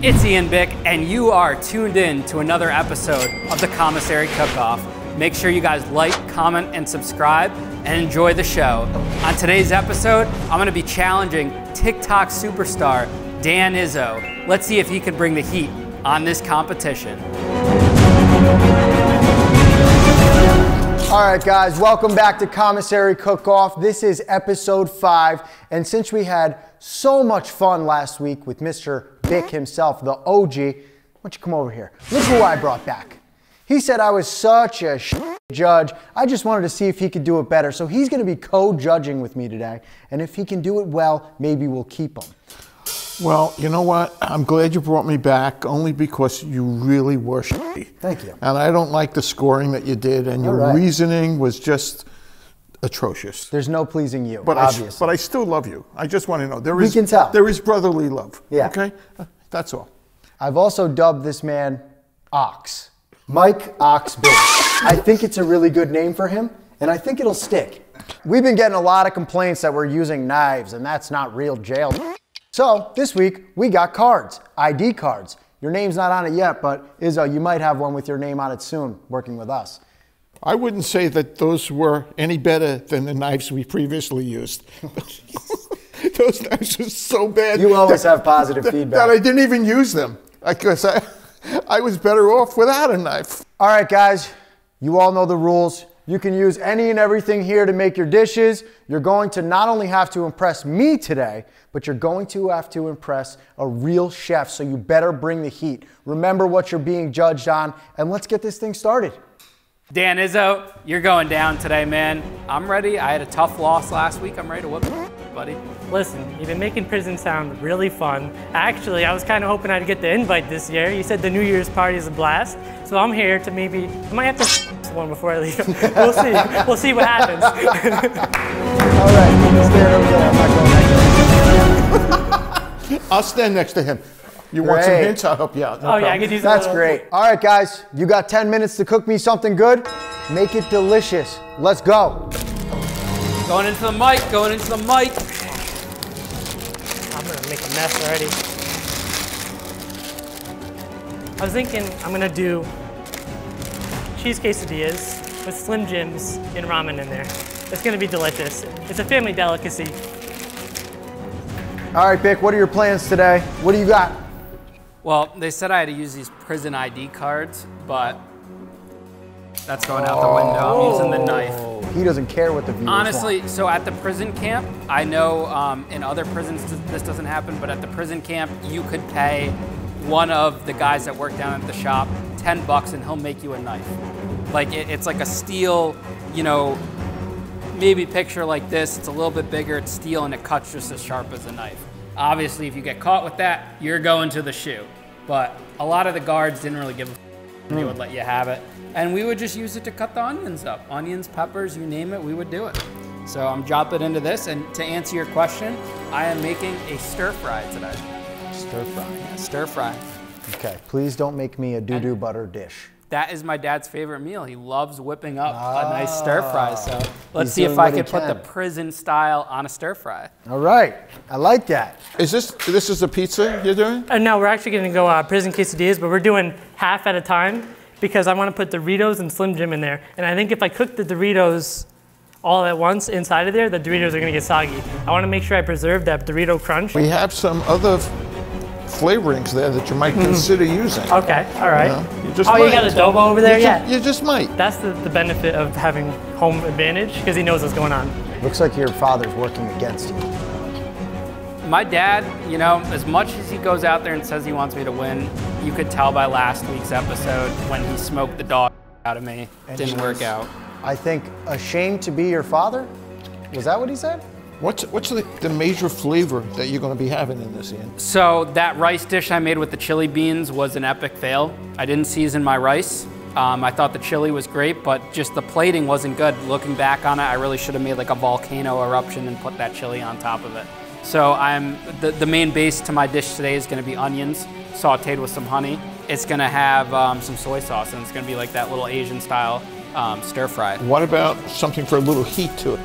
It's Ian Bick, and you are tuned in to another episode of the Commissary Cook Off. Make sure you guys like, comment, and subscribe, and enjoy the show. On today's episode, I'm gonna be challenging TikTok superstar Dan Izzo. Let's see if he can bring the heat on this competition. All right, guys, welcome back to Commissary Cook Off. This is episode 5, and since we had so much fun last week with Mr. Bick himself, the OG, why don't you come over here? Look who I brought back. He said I was such a judge. I just wanted to see if he could do it better. So he's going to be co-judging with me today, and if he can do it well, maybe we'll keep him. Well, you know what? I'm glad you brought me back, only because you really were shitty. Thank you. And I don't like the scoring that you did, and your reasoning was just atrocious. There's no pleasing you, but obviously. But I still love you. I just want to know. We can tell. There is brotherly love. Yeah. Okay? That's all. I've also dubbed this man Ox. Mike Ox Bick. I think it's a really good name for him, and I think it'll stick. We've been getting a lot of complaints that we're using knives, and that's not real jail. So this week, we got cards, ID cards. Your name's not on it yet, but Izzo, you might have one with your name on it soon, working with us. I wouldn't say that those were any better than the knives we previously used. Those knives were so bad. You always have positive feedback. That I didn't even use them. Because I was better off without a knife. All right, guys, you all know the rules. You can use any and everything here to make your dishes. You're going to not only have to impress me today, but you're going to have to impress a real chef, so you better bring the heat. Remember what you're being judged on, and let's get this thing started. Dan Izzo, you're going down today, man. I'm ready. I had a tough loss last week. I'm ready to whoop it, buddy. Listen, you've been making prison sound really fun. Actually, I was kind of hoping I'd get the invite this year. You said the New Year's party is a blast, so I'm here to maybe, I might have to one before I leave. We'll see. We'll see what happens. All right, you can stand over there. I'm not going next. I'll stand next to him. You want some hints? I'll help you out. No yeah, I could use That's great. All right, guys, you got 10 minutes to cook me something good. Make it delicious. Let's go. Going into the mic, going into the mic. I'm gonna make a mess already. I was thinking I'm gonna do cheese quesadillas with Slim Jims and ramen in there. It's gonna be delicious. It's a family delicacy. All right, Bick, what are your plans today? What do you got? Well, they said I had to use these prison ID cards, but that's going out the window. I'm using the knife. He doesn't care what the viewers Honestly, want. so at the prison camp, I know in other prisons this doesn't happen, but at the prison camp, you could pay one of the guys that work down at the shop $10 and he'll make you a knife. Like it's like a steel, you know, maybe picture like this. It's a little bit bigger, it's steel, and it cuts just as sharp as a knife. Obviously, if you get caught with that, you're going to the shoe. But a lot of the guards didn't really give a they would let you have it. And we would just use it to cut the onions up. Onions, peppers, you name it, we would do it. So I'm dropping into this, and to answer your question, I am making a stir fry today. Stir fry. Yeah, stir fry. Okay, please don't make me a doo-doo butter dish. That is my dad's favorite meal. He loves whipping up a nice stir fry. So let's see doing if I what he can put the can. prison style on a stir fry. All right, I like that. Is this is the pizza you're doing? No, we're actually gonna go prison quesadillas, but we're doing half at a time because I wanna put Doritos and Slim Jim in there. And I think if I cook the Doritos all at once inside of there, the Doritos are gonna get soggy. I wanna make sure I preserve that Dorito crunch. We have some other flavorings there that you might consider using. Okay, all right. You just You might. got adobo over there? You just might. That's the benefit of having home advantage because he knows what's going on. Looks like your father's working against you. My dad, you know, as much as he goes out there and says he wants me to win, you could tell by last week's episode when he smoked the dog out of me. Didn't work out. I think ashamed to be your father? Was that what he said? What's the major flavor that you're going to be having in this, Ian? So that rice dish I made with the chili beans was an epic fail. I didn't season my rice. I thought the chili was great, but just the plating wasn't good. Looking back on it, I really should have made like a volcano eruption and put that chili on top of it. So the main base to my dish today is going to be onions, sauteed with some honey. It's going to have some soy sauce, and it's going to be like that little Asian style stir fry. What about something for a little heat to it?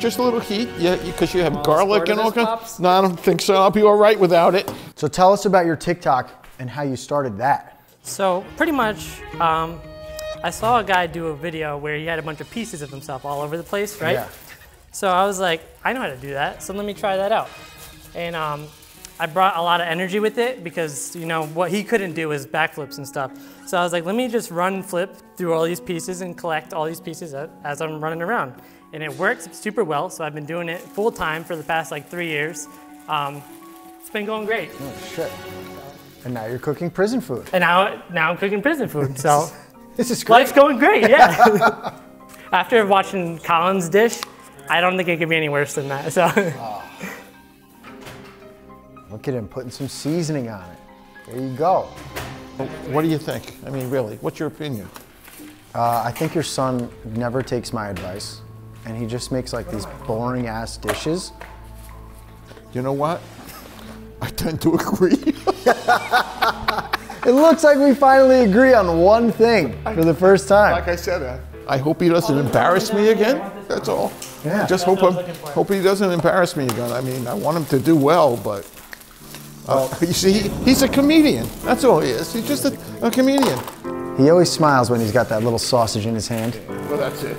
just a little heat, yeah, because you have garlic and all kinds. Pops? No, I don't think so. I'll be all right without it. So tell us about your TikTok and how you started that. So pretty much, I saw a guy do a video where he had a bunch of pieces of himself all over the place, right? Yeah. So I was like, I know how to do that, so let me try that out. And I brought a lot of energy with it because, you know, what he couldn't do was backflips and stuff. So I was like, let me just run flip through all these pieces and collect all these pieces as I'm running around. And it works super well, so I've been doing it full time for the past like 3 years. It's been going great. Oh, shit. And now you're cooking prison food. And now I'm cooking prison food, so. This is great. Life's going great, yeah. After watching Colin's dish, I don't think it could be any worse than that, so. Oh. Look at him putting some seasoning on it. There you go. What do you think? I mean, really, what's your opinion? I think your son never takes my advice, and he just makes like these boring ass dishes. You know what? I tend to agree. It looks like we finally agree on one thing for the first time. Like I said, I hope he doesn't embarrass me again. That's all. Yeah. Just hope he doesn't embarrass me again. I mean, I want him to do well, but you see, he's a comedian. That's all he is. He's just a comedian. He always smiles when he's got that little sausage in his hand. Well, that's it.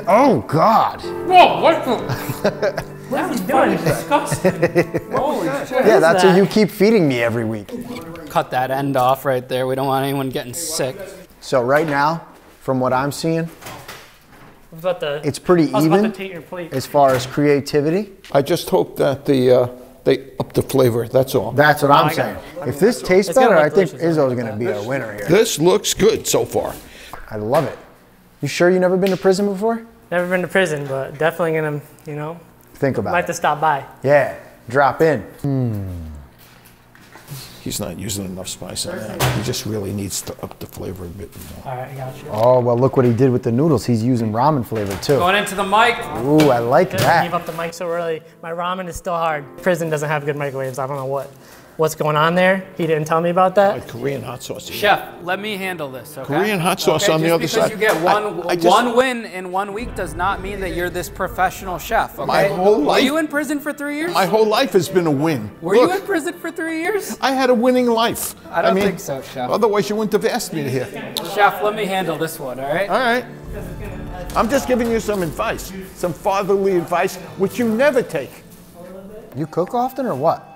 Oh, God. Whoa, what the? What is he doing? It's disgusting. Holy shit. Yeah, that's what you keep feeding me every week. Cut that end off right there. We don't want anyone getting sick. So right now, from what I'm seeing, it's pretty even as far as creativity. I just hope that they up the flavor, that's all. That's what I'm saying. If this tastes better, I think Izzo's going to be a winner here. This looks good so far. I love it. You sure you never been to prison before? Never been to prison, but definitely gonna, you know, think about might have to stop by. Yeah, drop in. He's not using enough spice on that. He just really needs to up the flavor a bit more. All right, I got you. Oh, well, look what he did with the noodles. He's using ramen flavor, too. Going into the mic. Ooh, I like that. Leave up the mic so early. My ramen is still hard. Prison doesn't have good microwaves. I don't know what's going on there. He didn't tell me about that. Like Korean hot sauce. Chef, let me handle this, okay? Korean hot sauce on the other side. Just because you get one win in 1 week does not mean that you're this professional chef, okay? My whole life. Were you in prison for 3 years? My whole life has been a win. Were you in prison for 3 years? I had a winning life. I don't think so, Chef. Otherwise, you wouldn't have asked me here. Chef, let me handle this one, all right? All right. I'm just giving you some advice, some fatherly advice, which you never take. You cook often or what?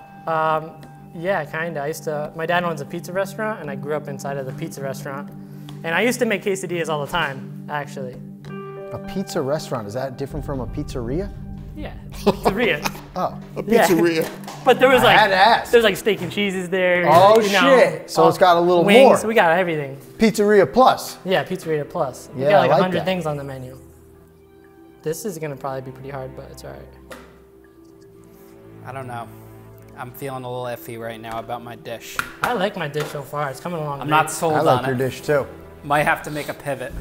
Yeah, kinda. My dad owns a pizza restaurant, and I grew up inside of the pizza restaurant. And I used to make quesadillas all the time, actually. A pizza restaurant, is that different from a pizzeria? Yeah, pizzeria. Oh. A pizzeria. Yeah. But there was I had to ask. there's like steak and cheeses there. Oh, you know, shit. So it's got a little wings, more. We got everything. Pizzeria plus. Yeah, pizzeria plus. We Yeah, got like I like 100 that. things on the menu. This is gonna probably be pretty hard, but it's all right. I don't know. I'm feeling a little iffy right now about my dish. I like my dish so far. It's coming along. I'm great. not sold I on like it. your dish too. Might have to make a pivot.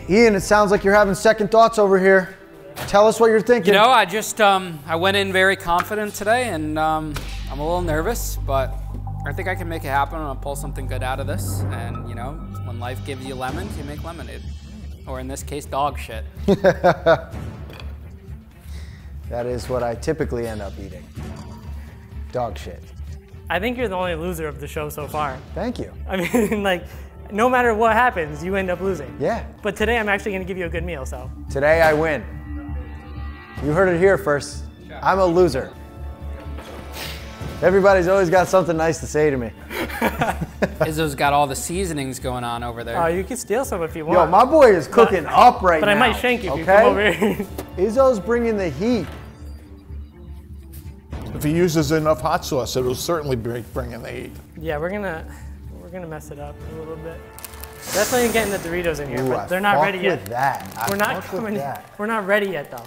Ian, it sounds like you're having second thoughts over here. Tell us what you're thinking. You know, I just, I went in very confident today, and I'm a little nervous, but I think I can make it happen. I'm gonna pull something good out of this. And, you know, when life gives you lemons, you make lemonade. Or in this case, dog shit. That is what I typically end up eating. Dog shit. I think you're the only loser of the show so far. Thank you. I mean, like, no matter what happens, you end up losing. Yeah. But today, I'm actually gonna give you a good meal, so. Today I win. You heard it here first. I'm a loser. Everybody's always got something nice to say to me. Izzo's got all the seasonings going on over there. Oh, you can steal some if you want. Yo, my boy is cooking up right now. But I might shank you if you come over here. Izzo's bringing the heat. If he uses enough hot sauce, it'll certainly bring in the heat. Yeah, we're gonna mess it up a little bit. Definitely getting the Doritos in here, Ooh, but I they're not fuck ready with yet. that. We're not fuck with coming. that. We're not ready yet, though.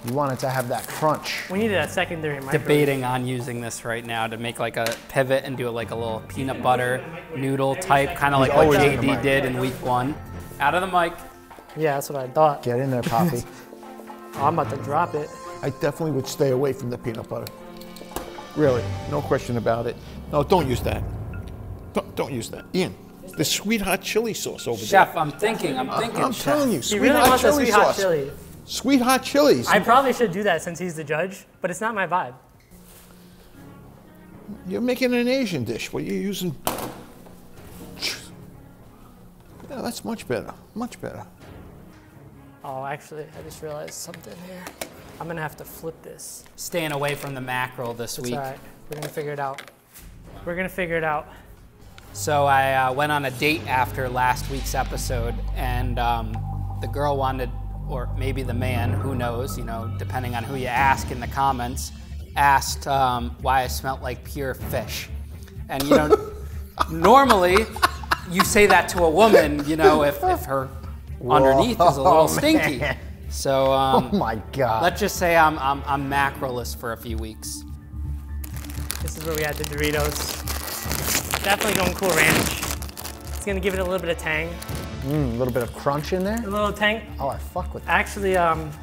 You want it to have that crunch. We needed a secondary microwave. Debating on using this right now to make like a pivot and do like a little peanut butter noodle type, kind of like what always in the JD mic. did in week 1. Out of the mic. Yeah, that's what I thought. Get in there, Poppy. Oh, I'm about to drop it. I definitely would stay away from the peanut butter. Really, no question about it. No, don't use that. Don't use that. Ian, the sweet hot chili sauce over Chef, there. I'm thinking, I'm Chef. telling you, He sweet really hot wants a chili sweet hot sauce. chili. Sweet hot chilies. I probably should do that since he's the judge, but it's not my vibe. You're making an Asian dish. What are you using? Yeah, that's much better. Much better. Oh, actually, I just realized something here. I'm gonna have to flip this. Staying away from the mackerel this It's week. all right. We're gonna figure it out. We're gonna figure it out. So I went on a date after last week's episode, and the girl wanted, or maybe the man, who knows, you know, depending on who you ask in the comments, asked why I smelled like pure fish. And, you know, normally you say that to a woman, you know, if her underneath is a little stinky. Man. So, Oh my God. let's just say I'm mackerelless for a few weeks. This is where we add the Doritos. Definitely going Cool Ranch. It's gonna give it a little bit of tang. A little bit of crunch in there. A little tang. Oh, I fuck with that. Actually,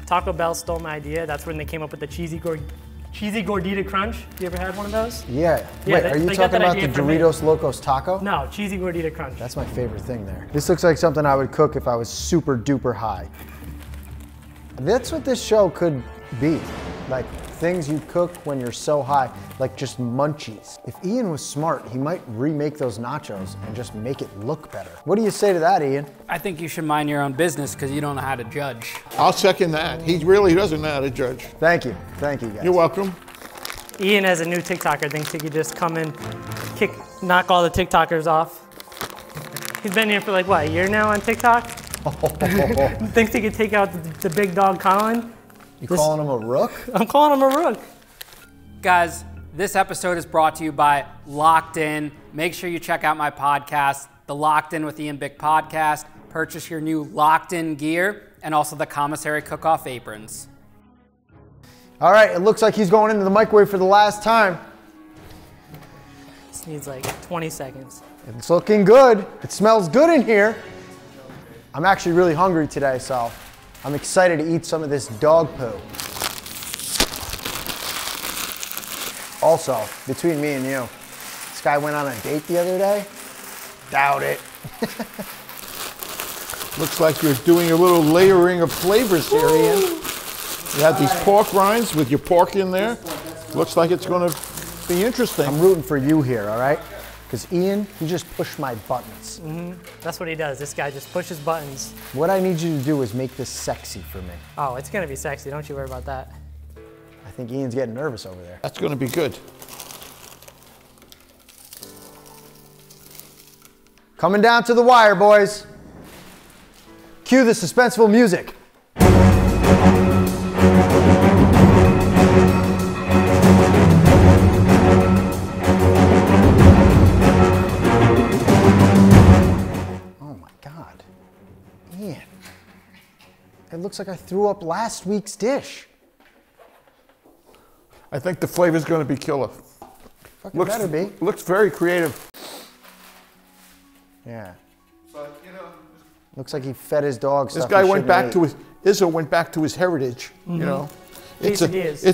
Taco Bell stole my idea. That's when they came up with the cheesy gordita crunch. You ever had one of those? Yeah. Yeah, Wait, they- are you they got talking that about the idea from me. Doritos Locos Taco? No, cheesy gordita crunch. That's my favorite thing there. This looks like something I would cook if I was super duper high. That's what this show could be. Like things you cook when you're so high, like just munchies. If Ian was smart, he might remake those nachos and just make it look better. What do you say to that, Ian? I think you should mind your own business because you don't know how to judge. I'll second that. He really doesn't know how to judge. Thank you. Thank you, guys. You're welcome. Ian, as a new TikToker, thinks he could just come in, knock all the TikTokers off. He's been here for like, what, a year now on TikTok? Thinks he could take out the big dog Colin. You calling him a rook? I'm calling him a rook. Guys, this episode is brought to you by Locked In. Make sure you check out my podcast, the Locked In with Ian Bick podcast. Purchase your new Locked In gear and also the Commissary Cook Off aprons. All right, it looks like he's going into the microwave for the last time. This needs like 20 seconds. It's looking good. It smells good in here. I'm actually really hungry today, so I'm excited to eat some of this dog poo. Also, between me and you, this guy went on a date the other day. Doubt it. Looks like you're doing a little layering of flavors here, Ian. You have these pork rinds with your pork in there. Looks like it's going to be interesting. I'm rooting for you here, all right? Because Ian, you just push my buttons. That's what he does. This guy just pushes buttons. What I need you to do is make this sexy for me. Oh, it's gonna be sexy. Don't you worry about that. I think Ian's getting nervous over there. That's going to be good. Coming down to the wire, boys. Cue the suspenseful music. Oh my God. Ian. It looks like I threw up last week's dish. I think the flavor's going to be killer. Fucking better be. Looks very creative. Yeah. But, you know, Looks like he fed his dog this stuff guy he went shouldn't back have to ate. his, Izzo went back to his heritage, you know. It's Quesadillas.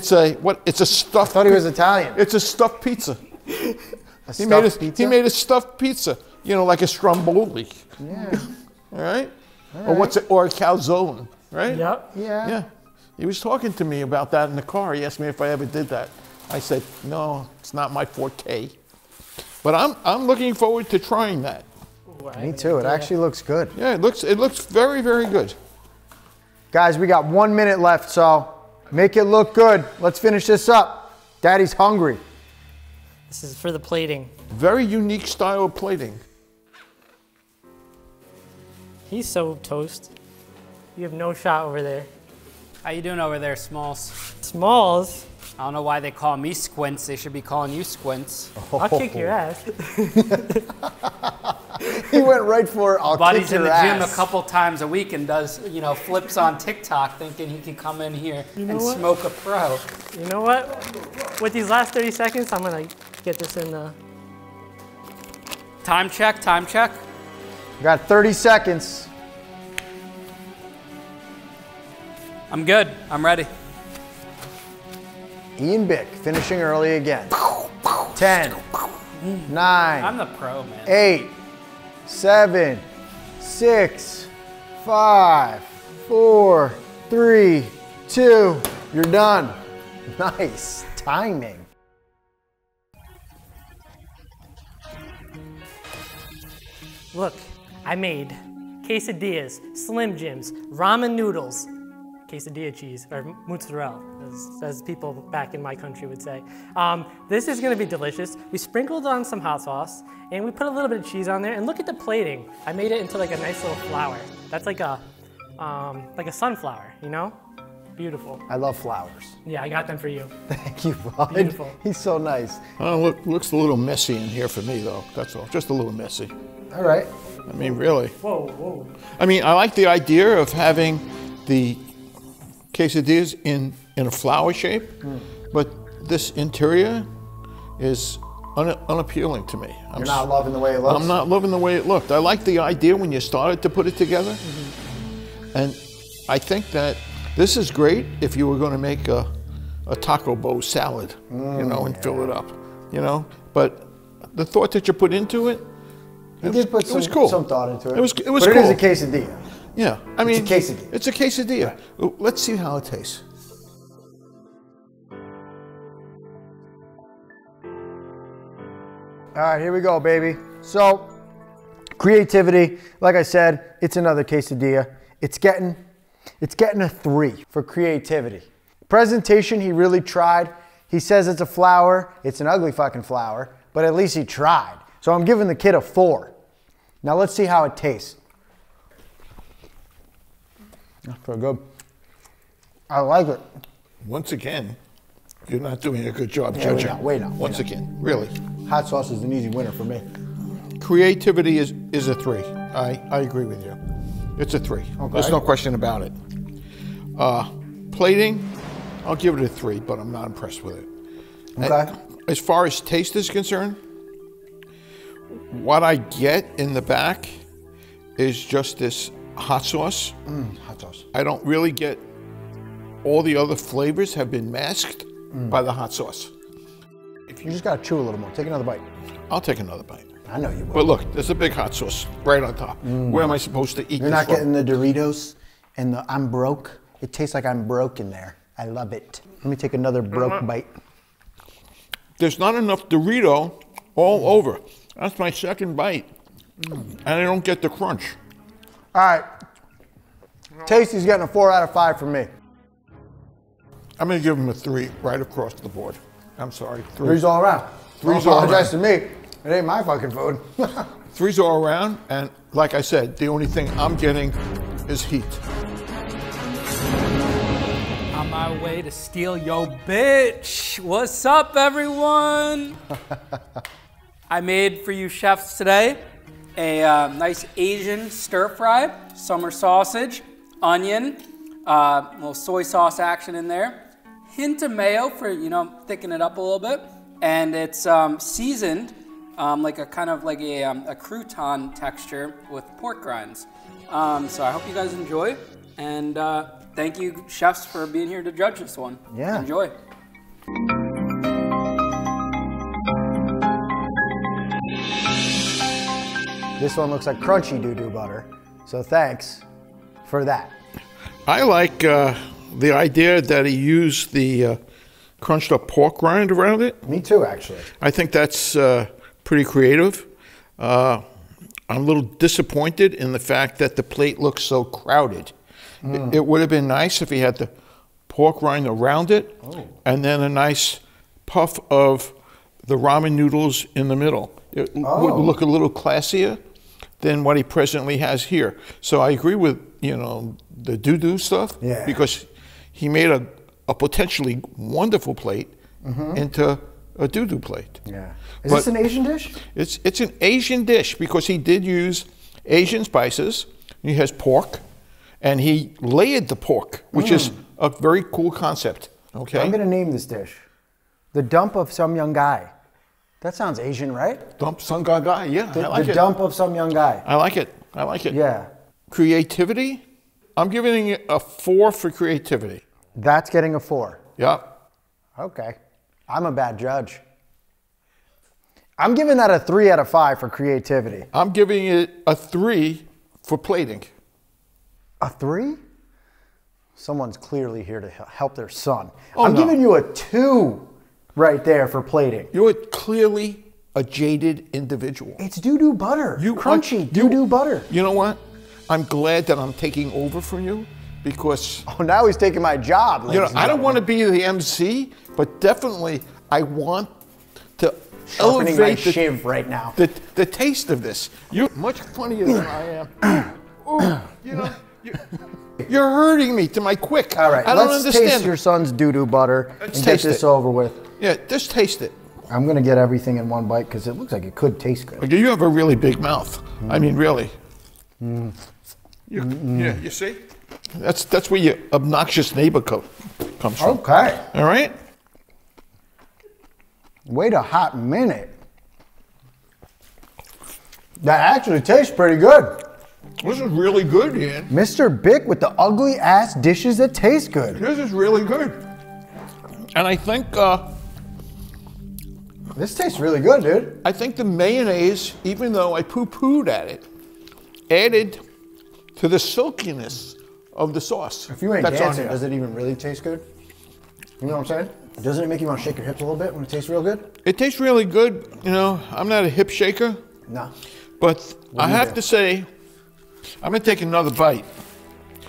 it's a stuffed. I thought he was Italian. It's a stuffed pizza. A He made stuffed pizza? he made a stuffed pizza, you know, like a stromboli. Yeah. All right? Or what's it? Or a calzone, right? Yep. Yeah. Yeah. He was talking to me about that in the car. He asked me if I ever did that. I said, no, it's not my forte. But I'm looking forward to trying that. Ooh, I Me have too. an It idea. actually looks good. Yeah, it looks very, very good. Guys, we got 1 minute left, so make it look good. Let's finish this up. Daddy's hungry. This is for the plating. Very unique style of plating. He's so toast. You have no shot over there. How you doing over there, Smalls? Smalls. I don't know why they call me Squints. They should be calling you Squints. I'll kick your ass. He went right for I'll Buddy's kick in your the gym ass. a couple times a week and does, you know, flips on TikTok thinking he can come in here and what? smoke a pro. You know what? With these last 30 seconds, I'm gonna get this in the. Time check, time check. Got 30 seconds. I'm good. I'm ready. Ian Bick finishing early again. 10, 9, I'm the pro, man. 8, 7, 6, 5, 4, 3, 2, you're done. Nice timing. Look, I made quesadillas, Slim Jims, ramen noodles, quesadilla cheese, or mozzarella, as people back in my country would say. This is gonna be delicious. We sprinkled on some hot sauce, and we put a little bit of cheese on there, and look at the plating. I made it into like a nice little flower. That's like a sunflower, you know? Beautiful. I love flowers. Yeah, I got them for you. Thank you, bud. Beautiful. He's so nice. Looks a little messy in here for me, though. That's all. Just a little messy. All right. I mean, really. Whoa, whoa. I mean, I like the idea of having the quesadillas in a flower shape, but this interior is unappealing to me. You're not loving the way it looks? I'm not loving the way it looked. I like the idea when you started to put it together, and I think that this is great if you were going to make a taco bowl salad, you know, and fill it up, you know. But the thought that you put into it, You did put some thought into it. It was but cool. It is a quesadilla. Yeah, I mean, it's a quesadilla. It's a quesadilla. Let's see how it tastes. All right, here we go, baby. So, creativity, like I said, it's another quesadilla. It's getting a 3 for creativity. Presentation, he really tried. He says it's a flower. It's an ugly fucking flower, but at least he tried. So I'm giving the kid a 4. Now let's see how it tastes. That's pretty good. I like it. Once again, you're not doing a good job Yeah, judging. wait now. Once again, really. Hot sauce is an easy winner for me. Creativity is a 3. I agree with you. It's a 3. Okay. There's no question about it. Plating, I'll give it a 3, but I'm not impressed with it. Okay. As far as taste is concerned, what I get in the back is just this hot sauce. Hot sauce. I don't really get all the other flavors have been masked by the hot sauce. You just gotta chew a little more. Take another bite. I'll take another bite. I know you will. But look, there's a big hot sauce right on top. Where am I supposed to eat You're this not from? getting the Doritos and the I'm broke. It tastes like I'm broke in there. I love it. Let me take another broke bite. There's not enough Dorito all over. That's my second bite. And I don't get the crunch. All right. Tasty's getting a 4 out of 5 from me. I'm gonna give him a 3 right across the board. I'm sorry, 3. 3's all around. Three's Don't all apologize to me. It ain't my fucking food. 3's all around, and like I said, the only thing I'm getting is heat. On my way to steal yo bitch. What's up, everyone? I made for you chefs today a nice Asian stir fry, summer sausage, onion, little soy sauce action in there, hint of mayo for, you know, thicken it up a little bit, and it's seasoned like a kind of like a crouton texture with pork rinds. So I hope you guys enjoy, and thank you, chefs, for being here to judge this one. Yeah. Enjoy. This one looks like crunchy doo-doo butter. So thanks for that. I like the idea that he used the crunched up pork rind around it. Me too, actually. I think that's pretty creative. I'm a little disappointed in the fact that the plate looks so crowded. It would have been nice if he had the pork rind around it and then a nice puff of the ramen noodles in the middle. It would look a little classier than what he presently has here. So I agree with, you know, the doo-doo stuff, because he made a potentially wonderful plate into a doo-doo plate. Yeah. Is this an Asian dish? It's an Asian dish because he did use Asian spices. He has pork, and he layered the pork, which is a very cool concept. Okay. I'm gonna name this dish the dump of some young guy. That sounds Asian, right? Dump some guy, yeah. I like the it. dump of some young guy. I like it. I like it. Yeah. Creativity, I'm giving it a 4 for creativity. That's getting a 4. Yeah. Okay. I'm a bad judge. I'm giving that a 3 out of 5 for creativity. I'm giving it a 3 for plating. A 3? Someone's clearly here to help their son. Oh, I'm no. giving you a 2 right there for plating. You're clearly a jaded individual. It's doo-doo butter. Crunchy doo-doo butter. You know what? I'm glad that I'm taking over from you because Oh, now he's taking my job. you know I don't want to be the MC, but definitely I want to sharpening my elevate shiv right now. the taste of this. You're much funnier than I am. Oh, you know, you're hurting me to my quick. All right, I don't let's understand. taste your son's doo-doo butter Let's and get taste this it. over with. Yeah, just taste it. I'm gonna get everything in one bite because it looks like it could taste good. Okay, you have a really big mouth. I mean, really. Yeah, you see? That's where your obnoxious neighbor comes from. Okay. All right? Wait a hot minute. That actually tastes pretty good. This is really good, Ian. Mr. Bick with the ugly ass dishes that taste good. This is really good. And I think This tastes really good, dude. I think the mayonnaise, even though I poo-pooed at it, added to the silkiness of the sauce. If you ain't that's on dancing, here. does it even really taste good? You know what I'm saying? Doesn't it make you want to shake your hips a little bit when it tastes real good? It tastes really good. You know, I'm not a hip shaker, No. but I do you have do? to say, I'm gonna take another bite.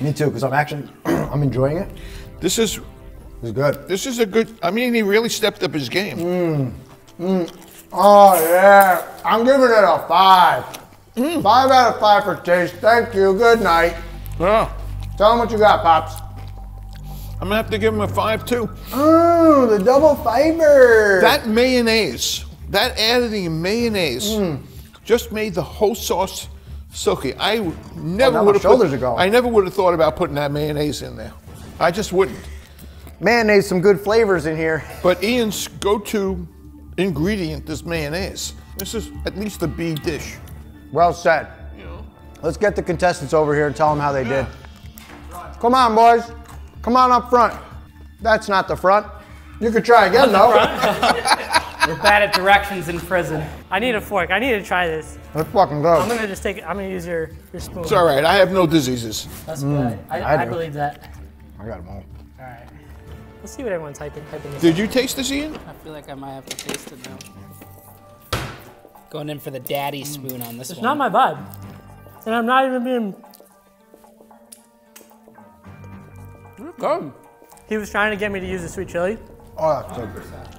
Me too, because I'm actually, I'm enjoying it. This is It's good. This is a good, I mean, he really stepped up his game. Oh yeah, I'm giving it a 5. 5 out of 5 for taste. Thank you. Good night. Yeah. Tell them what you got, Pops. I'm gonna have to give him a 5 too. Ooh, the double fiber. That mayonnaise, that adding mayonnaise, just made the whole sauce silky. I never now my would have shoulders are going. I never would have thought about putting that mayonnaise in there. I just wouldn't. Mayonnaise, some good flavors in here. But Ian's go-to ingredient is mayonnaise. This is at least a B dish. Well said. You know? Let's get the contestants over here and tell them how they did. Come on, boys. Come on up front. That's not the front. You could try again, though. You're bad at directions in prison. I need a fork. I need to try this. Let's fucking go. I'm gonna just take it. I'm gonna use your spoon. It's all right. I have no diseases. That's good. I I do. believe that. I got them all. All right. Let's see what everyone's typing. Did you taste this, Ian? I feel like I might have to taste it now. Going in for the daddy spoon on this It's one. not my vibe, and I'm not even being. Good. He was trying to get me to use the sweet chili. Oh, that's good.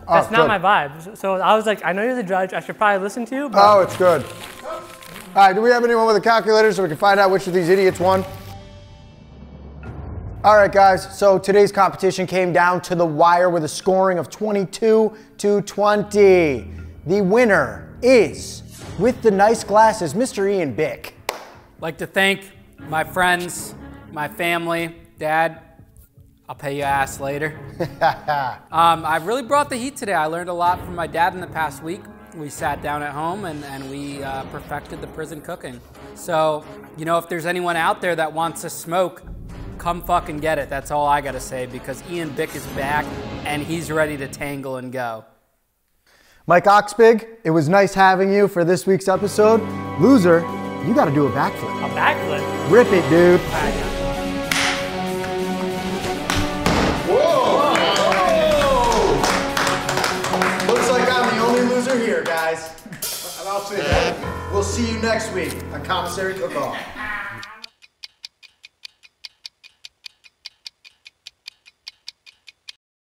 Oh, That's it's not good. my vibe. So I was like, I know you're the judge. I should probably listen to you. But Oh, it's good. All right, do we have anyone with a calculator so we can find out which of these idiots won? All right, guys, so today's competition came down to the wire with a scoring of 22 to 20. The winner is, with the nice glasses, Mr. Ian Bick. Like to thank my friends, my family, Dad. I'll pay you ass later. I really brought the heat today. I learned a lot from my dad in the past week. We sat down at home and we perfected the prison cooking. So, you know, if there's anyone out there that wants to smoke, come fucking get it. That's all I gotta say, because Ian Bick is back and he's ready to tangle and go. Mike Oxbig, it was nice having you for this week's episode. Loser, you gotta do a backflip. a backflip. Rip it, dude. Looks like I'm the only loser here, guys. And I'll say that. We'll see you next week on Commissary Cook Off.